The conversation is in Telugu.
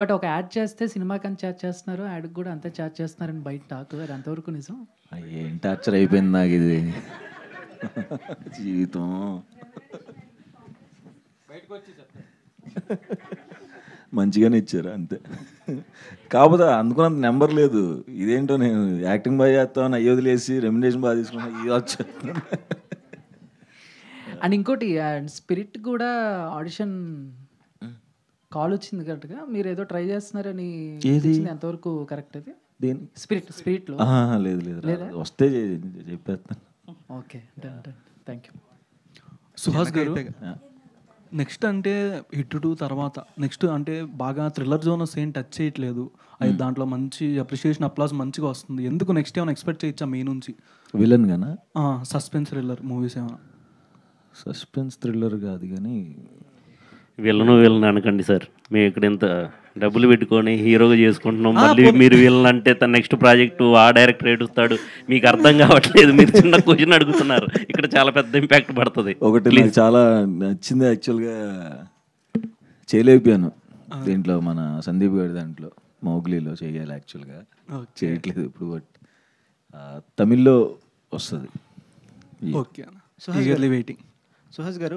బట్ ఒక యాడ్ చేస్తే సినిమాకని చార్జ్ చేస్తున్నారు. యాడ్‌కి గూడా అంతే చార్జ్ చేస్తున్నారని బయట టాక్. అది ఎంతవరకు నిజం? ఏం టార్చర్ అయిపోయింది నాకు ఇది జీవితం. మంచిగానే ఇచ్చారు అంతే. కాకపోతే అనుకున్నంత నెంబర్ లేదు. ఇదేంటో నేను యాక్టింగ్ బాగా చేస్తామని అయ్యి వదిలేసి రెమ్యునరేషన్ బాగా తీసుకున్నా ఇది వచ్చేస్తుంది. అండ్ ఇంకోటి స్పిరిట్ గూడా ఆడిషన్ కాల్ వచ్చింది కరెక్ట్‌గా. మీరేదో ట్రై చేస్తున్నారని ఏది? తెలిసింది ఎంతవరకు కరెక్ట్ అది? దేని స్పిరిట్‌లో. లేదు లేదు లేదా? రాదు. వస్తే చెప్పేస్తాను. Okay. Done. Thank you. Suhas గారు, నెక్స్ట్ అంటే హిట్ 2 తర్వాత నెక్స్ట్ అంటే బాగా థ్రిల్లర్ జోనర్స్ ఏం టచ్ చేయట్లేదు. అది దాంట్లో మంచి అప్రిషియేషన్ అప్లాస్ మంచిగా వస్తుంది. ఎందుకు నెక్స్ట్ ఏమైనా ఎక్స్పెక్ట్ చేయొచ్చా మీ నుంచి? విలన్ గానా? సస్పెన్స్ థ్రిల్లర్ మూవీస్ ఏమైనా? సస్పెన్స్ థ్రిల్లర్ కాదు కానీ విలన్ అనకండి సార్. మేము ఇక్కడ ఇంత డబ్బులు పెట్టుకొని హీరోగా చేసుకుంటున్నాం. మళ్ళీ మీరు విలన్ అంటే తన నెక్స్ట్ ప్రాజెక్టు ఆ డైరెక్టర్ ఏడుస్తాడు. మీకు అర్థం కావట్లేదు. మీరు చిన్న క్వశ్చన్ అడుగుతున్నారు. ఇక్కడ చాలా పెద్ద ఇంపాక్ట్ పడుతుంది. ఒకటి నాకు చాలా నచ్చింది యాక్చువల్గా, చేయలేకపోయాను దీంట్లో, మన సందీప్ గారి దాంట్లో మౌగ్లీలో చేయాలి యాక్చువల్గా, చేయట్లేదు ఇప్పుడు. బట్ తమిళ్లో వస్తుంది. Okay, waiting. సుహాస్ గారు